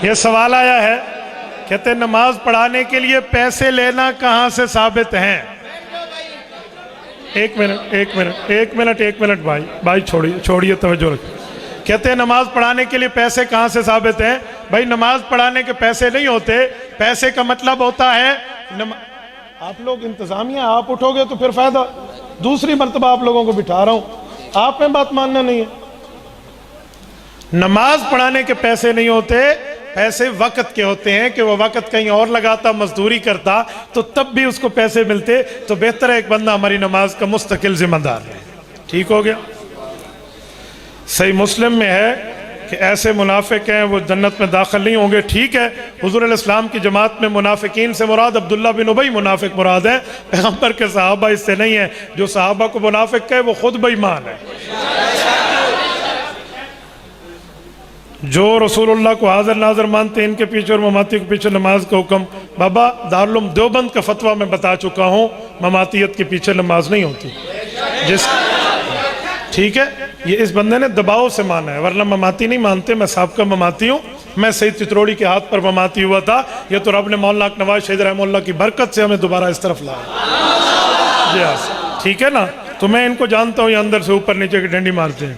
یہ سوال آیا ہے، کہتے ہیں نماز پڑھانے کے لیے پیسے لینا کہاں سے ثابت ہیں؟ ایک منٹ بھائی چھوڑیے توجہ رکھیں۔ کہتے ہیں نماز پڑھانے کے لیے پیسے کہاں سے ثابت ہیں؟ بھائی نماز پڑھانے کے پیسے نہیں ہوتے، پیسے کا مطلب ہوتا ہے آپ لوگ انتظامیہ آپ اٹھو گے تو پھر فائدہ، دوسری مرتبہ آپ لوگوں کو بٹھا رہا ہوں، آپ میں بات ماننا نہیں ہے۔ نماز پڑھانے کے پیسے نہیں ہوتے، پیسے وقت کے ہوتے ہیں کہ وہ وقت کہیں اور لگاتا، مزدوری کرتا تو تب بھی اس کو پیسے ملتے، تو بہتر ہے ایک بندہ ہماری نماز کا مستقل ذمہ دار ہے۔ ٹھیک ہو گیا؟ صحیح مسلم میں ہے کہ ایسے منافق ہیں وہ جنت میں داخل نہیں ہوں گے۔ ٹھیک ہے، حضور علیہ السلام کی جماعت میں منافقین سے مراد عبداللہ بن ابی منافق مراد ہے، پیغمبر کے صحابہ اس سے نہیں ہیں۔ جو صحابہ کو منافق کہے وہ خود بے ایمان ہے۔ جو رسول اللہ کو حاضر ناظر مانتے ہیں ان کے پیچھے اور مماتی کے پیچھے نماز کا حکم، بابا دارالعلوم دیوبند کا فتویٰ میں بتا چکا ہوں، مماتیت کے پیچھے نماز نہیں ہوتی۔ ٹھیک ہے، یہ اس بندے نے دباؤ سے مانا ہے، ورنہ مماتی نہیں مانتے۔ میں سابقہ مماتی ہوں، میں سید چتروڑی کے ہاتھ پر مماتی ہوا تھا، یہ تو رب نے مولانا نواز شہید رحمہ اللہ کی برکت سے ہمیں دوبارہ اس طرف لایا۔ جی ہاں، ٹھیک ہے نا؟ تو میں ان کو جانتا ہوں، یہ اندر سے اوپر نیچے کی ڈنڈی مارتے ہیں۔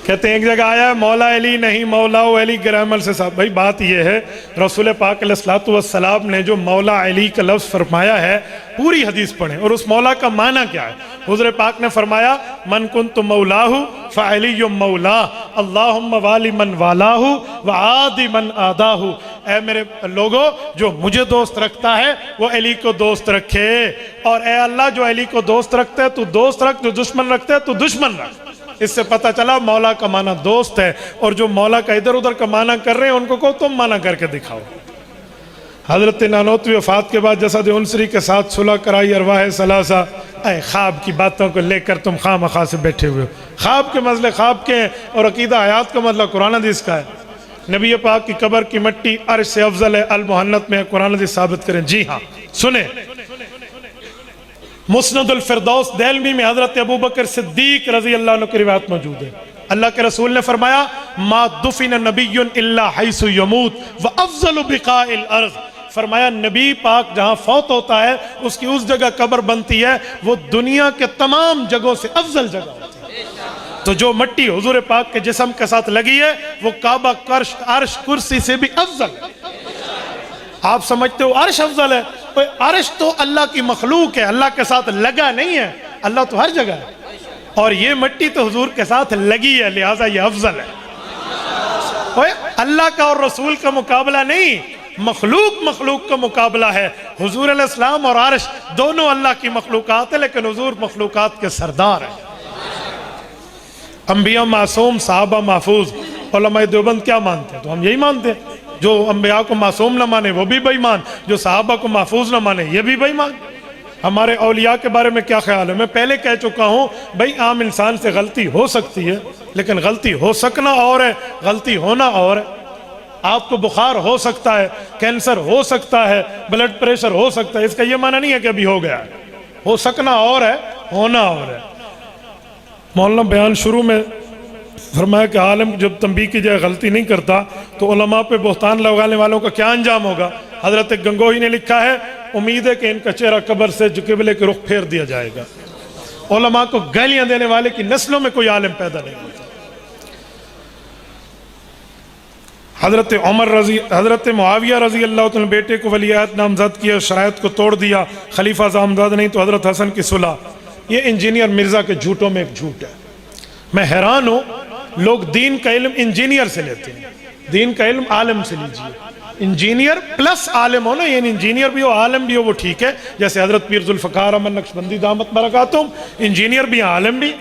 کہتے ہیں ایک جگہ آیا ہے مولا علی نہیں مولا علی گرامر سے صاحب۔ بھائی بات یہ ہے، رسول پاک علیہ السلام نے جو مولا علی کا لفظ فرمایا ہے، پوری حدیث پڑھیں اور اس مولا کا معنی کیا ہے۔ حضور پاک نے فرمایا من کنت مولاہ فعلی مولا اللہم والی من والاہ وعادی من آداہ۔ اے میرے لوگوں، جو مجھے دوست رکھتا ہے وہ علی کو دوست رکھے، اور اے اللہ جو علی کو دوست رکھتا ہے تو دوست رکھ، جو دشمن رکھتا ہے تو دشمن رکھ۔ اس سے پتہ چلا مولا کا معنی دوست ہے، اور جو مولا کا ادھر ادھر کا معنی کر رہے ہیں ان کو کہو تم معنی کر کے دکھاؤ۔ حضرت نانوتوی وفات کے بعد جسد انصری کے ساتھ صلح کرائی ارواح ثلاثہ۔ اے خواب کی باتوں کو لے کر تم خواہ مخواہ سے بیٹھے ہوئے ہو، خواب کے مسئلے خواب کے ہیں اور عقیدہ حیات کا مسئلہ قرآن حدیث کا ہے۔ نبی پاک کی قبر کی مٹی عرش سے افضل ہے، المحنت میں قرآن حدیث ثابت کریں۔ جی ہاں سنیں، مسند الفردوس دہلوی میں حضرت ابوبکر صدیق رضی اللہ عنہ کی روایت موجود ہے۔ اللہ کے رسول نے فرمایا ما دفن نبی الا حیث یموت وافضل بقاء الارض۔ فرمایا نبی پاک جہاں فوت ہوتا ہے اس کی اس جگہ قبر بنتی ہے، وہ دنیا کے تمام جگہوں سے افضل جگہ ہوتی ہے۔ تو جو مٹی حضور پاک کے جسم کے ساتھ لگی ہے وہ کعبہ، عرش، کرسی سے بھی افضل ہے۔ آپ سمجھتے ہو عرش افضل ہے؟ عرش تو اللہ کی مخلوق ہے، اللہ کے ساتھ لگا نہیں ہے، اللہ تو ہر جگہ ہے، اور یہ مٹی تو حضور کے ساتھ لگی ہے، لہٰذا یہ افضل ہے۔ اللہ کا اور رسول کا مقابلہ نہیں، مخلوق کا مقابلہ ہے۔ حضور علیہ السلام اور عرش دونوں اللہ کی مخلوقات ہیں، لیکن حضور مخلوقات کے سردار ہیں۔ انبیاء معصوم، صحابہ محفوظ۔ علماء دیوبند کیا مانتے ہیں؟ تو ہم یہی مانتے ہیں، جو انبیاء کو معصوم نہ مانے وہ بھی بے ایمان، جو صحابہ کو محفوظ نہ مانے یہ بھی بے ایمان۔ ہمارے اولیاء کے بارے میں کیا خیال ہے؟ میں پہلے کہہ چکا ہوں، بھئی عام انسان سے غلطی ہو سکتی ہے، لیکن غلطی ہو سکنا اور ہے، غلطی ہونا اور ہے۔ آپ کو بخار ہو سکتا ہے، کینسر ہو سکتا ہے، بلڈ پریشر ہو سکتا ہے، اس کا یہ معنی نہیں ہے کہ ابھی ہو گیا ہے۔ ہو سکنا اور ہے، ہونا اور ہے۔ مولانا بیان شروع میں فرمایا کہ عالم جب تنبیہ کی جائے غلطی نہیں کرتا تو علماء پہ بہتان لگانے والوں کا کیا انجام ہوگا؟ حضرت گنگوہی نے لکھا ہے امید ہے کہ ان کا چہرہ قبر سے قبلے کے رخ پھیر دیا جائے گا۔ علماء کو گالیاں دینے والے کی نسلوں میں کوئی عالم پیدا نہیں ہوتا۔ حضرت معاویہ رضی اللہ عنہ بیٹے کو ولیعہد نامزد کیا، شرائط کو توڑ دیا، خلیفہ نامزد نہیں تو حضرت حسن کی صلح۔ یہ انجینئر مرزا کے جھوٹوں میں ایک جھوٹ ہے۔ میں حیران ہوں، لوگ دین کا علم انجینئر سے لیتے ہیں، دین کا علم عالم سے لیجئے۔ انجینئر پلس عالم ہونا، یعنی انجینئر بھی ہو عالم بھی ہو، وہ ٹھیک ہے، جیسے حضرت پیر ذوالفقار احمد نقشبندی دامت برکاتہم انجینئر بھی ہیں عالم بھی،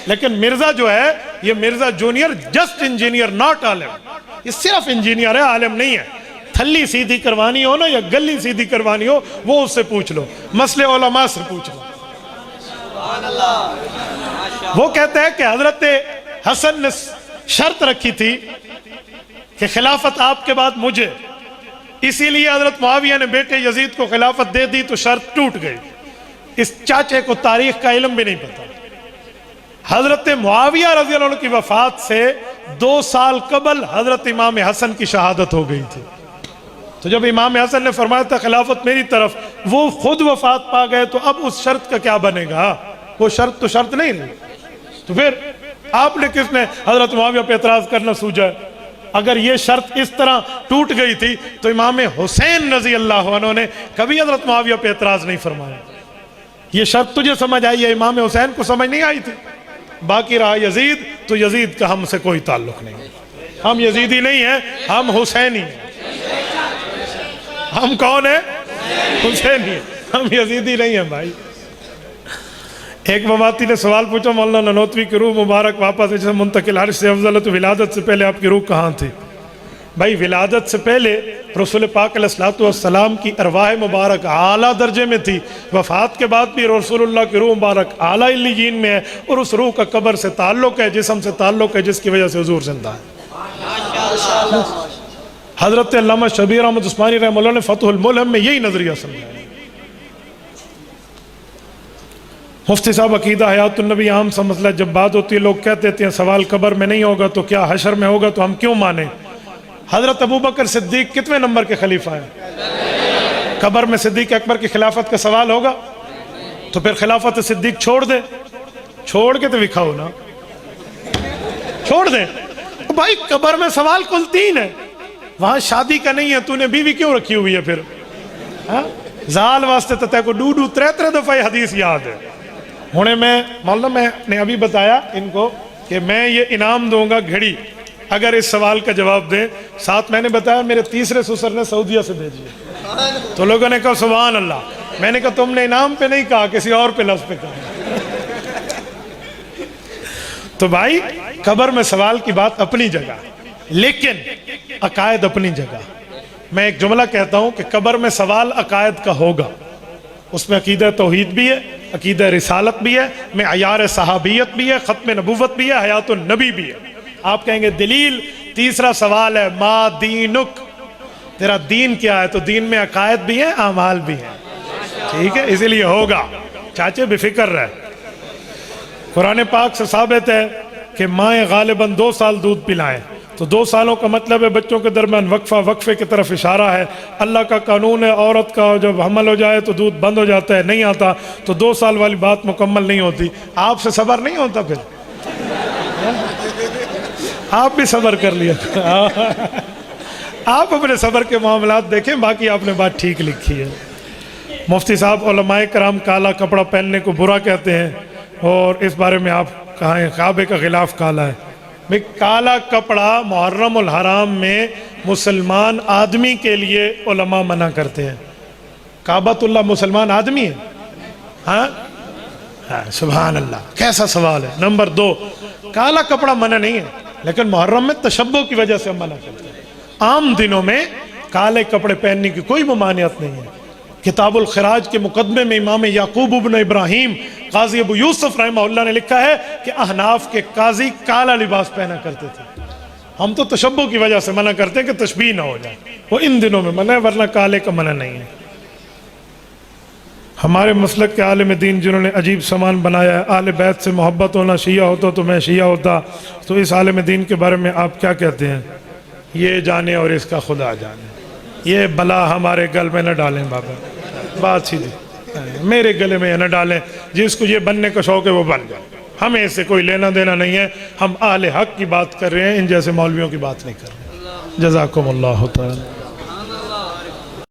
لیکن مرزا جو ہے یہ Mirza junior just engineer not عالم، یہ صرف انجینئر ہے، عالم نہیں ہے۔ تھلی سیدھی کروانی ہو نا یا گلی سیدھی کروانی ہو وہ اس سے پوچھ لو، مسئلے علماء سے پوچھ لو۔ وہ کہتے ہیں کہ حضرت حسن نے شرط رکھی تھی کہ خلافت آپ کے بعد مجھے، اسی لیے حضرت معاویہ نے بیٹے یزید کو خلافت دے دی تو شرط ٹوٹ گئی۔ اس چاچے کو تاریخ کا علم بھی نہیں پتا۔ حضرت معاویہ رضی اللہ عنہ کی وفات سے 2 سال قبل حضرت امام حسن کی شہادت ہو گئی تھی. تو جب امام حسن نے فرمایا تھا خلافت میری طرف، وہ خود وفات پا گئے، تو اب اس شرط کا کیا بنے گا؟ وہ شرط تو شرط نہیں رہی. تو پھر آپ نے کس نے حضرت معاویہ پہ اعتراض کرنا سوچا ہے؟ اگر یہ شرط اس طرح ٹوٹ گئی تھی تو امام حسین رضی اللہ عنہ نے کبھی حضرت معاویہ پہ اعتراض نہیں فرمایا. یہ شرط تجھے سمجھ آئی ہے، امام حسین کو سمجھ نہیں آئی تھی. باقی رہا یزید، تو یزید کا ہم سے کوئی تعلق نہیں. ہم یزیدی نہیں ہیں، ہم حسینی ہیں. ہم کون ہیں؟ حسینی ہیں، ہم یزیدی نہیں ہیں بھائی. ایک مواتی نے سوال پوچھا، مولانا نانوتوی کی روح مبارک واپس جیسے منتقل عرش سے افضل ہے، تو ولادت سے پہلے آپ کی روح کہاں تھی؟ بھائی ولادت سے پہلے رسول پاک علیہ الصلوۃ والسلام کی ارواح مبارک اعلیٰ درجے میں تھی. وفات کے بعد بھی رسول اللہ کی روح مبارک اعلیٰ علیین میں ہے، اور اس روح کا قبر سے تعلق ہے، جسم سے تعلق ہے، جس کی وجہ سے حضور زندہ ہے. حضرت علامہ شبیر احمد عثمانی رحمہ اللہ نے فتح الملہم میں یہی نظریہ سمجھایا. مفتی صاحب عقیدہ حیات النبی عام سا مسئلہ، جب بات ہوتی ہے لوگ کہتے ہیں سوال قبر میں نہیں ہوگا تو کیا حشر میں ہوگا، تو ہم کیوں مانیں؟ حضرت ابوبکر صدیق کتنے نمبر کے خلیفہ ہیں؟ قبر میں صدیق اکبر کی خلافت کا سوال ہوگا؟ تو پھر خلافت صدیق چھوڑ دے. چھوڑ کے تو دکھاؤ نا، چھوڑ دے. بھائی قبر میں سوال کل 3 ہے، وہاں شادی کا نہیں ہے، تو نے بیوی کیوں رکھی ہوئی ہے پھر؟ زال واسطے تو تے کو 2-3 دفعہ حدیث یاد ہے. ہونے میں نے ابھی بتایا ان کو کہ میں یہ انعام دوں گا گھڑی اگر اس سوال کا جواب دیں. ساتھ میں نے بتایا میرے تیسرے سسر نے سعودیہ سے بھیجی ہے. تو لوگوں نے کہا سبحان اللہ. میں نے کہا تم نے انعام پہ نہیں کہا، کسی اور پہ لفظ پہ کہا. تو بھائی قبر میں سوال کی بات اپنی جگہ، لیکن عقائد اپنی جگہ. میں ایک جملہ کہتا ہوں کہ قبر میں سوال عقائد کا ہوگا. اس میں عقیدہ توحید بھی ہے، عقیدہ رسالت بھی ہے، معیار صحابیت بھی ہے، ختم نبوت بھی ہے، حیات النبی بھی ہے. آپ کہیں گے دلیل؟ تیسرا سوال ہے ما دینک، تیرا دین کیا ہے؟ تو دین میں عقائد بھی ہیں، اعمال بھی ہیں. ٹھیک ہے، اسی لیے ہوگا. چاچے بے فکر رہے. قرآن پاک سے ثابت ہے کہ مائیں غالباً 2 سال دودھ پلائیں. تو 2 سالوں کا مطلب ہے بچوں کے درمیان وقفہ، وقفے کی طرف اشارہ ہے. اللہ کا قانون ہے عورت کا جب حمل ہو جائے تو دودھ بند ہو جاتا ہے، نہیں آتا. تو 2 سال والی بات مکمل نہیں ہوتی. آپ سے صبر نہیں ہوتا، پھر آپ بھی صبر کر لیا. آپ اپنے صبر کے معاملات دیکھیں، باقی آپ نے بات ٹھیک لکھی ہے. مفتی صاحب علماء کرام کالا کپڑا پہننے کو برا کہتے ہیں، اور اس بارے میں آپ کہیں کعبے کا غلاف کالا ہے. بھئی کالا کپڑا محرم الحرام میں مسلمان آدمی کے لیے علماء منع کرتے ہیں. کعبۃ اللہ مسلمان آدمی ہے؟ ہاں سبحان اللہ، کیسا سوال ہے. نمبر 2، کالا کپڑا منع نہیں ہے، لیکن محرم میں تشبہ کی وجہ سے ہم منع کرتے ہیں. عام دنوں میں کالے کپڑے پہننے کی کوئی ممانعت نہیں ہے. کتاب الخراج کے مقدمے میں امام یعقوب ابن ابراہیم قاضی ابو یوسف رحمہ اللہ نے لکھا ہے کہ احناف کے قاضی کالا لباس پہنا کرتے تھے. ہم تو تشبہ کی وجہ سے منع کرتے ہیں کہ تشبیہ نہ ہو جائے. وہ ان دنوں میں منع ہے، ورنہ کالے کا منع نہیں ہے. ہمارے مسلک کے عالم دین جنہوں نے عجیب سامان بنایا ہے، اہل بیت سے محبت ہونا، شیعہ ہوتا تو میں شیعہ ہوتا، تو اس عالم دین کے بارے میں آپ کیا کہتے ہیں؟ یہ جانے اور اس کا خدا جانے. یہ بلا ہمارے گل میں نہ ڈالیں بابا، بات سیدھی. میرے گلے میں نہ ڈالیں. جس کو یہ بننے کا شوق ہے وہ بن جائے، ہمیں اس سے کوئی لینا دینا نہیں ہے. ہم اہل حق کی بات کر رہے ہیں، ان جیسے مولویوں کی بات نہیں کر رہے. جزاکم اللہ تعالی.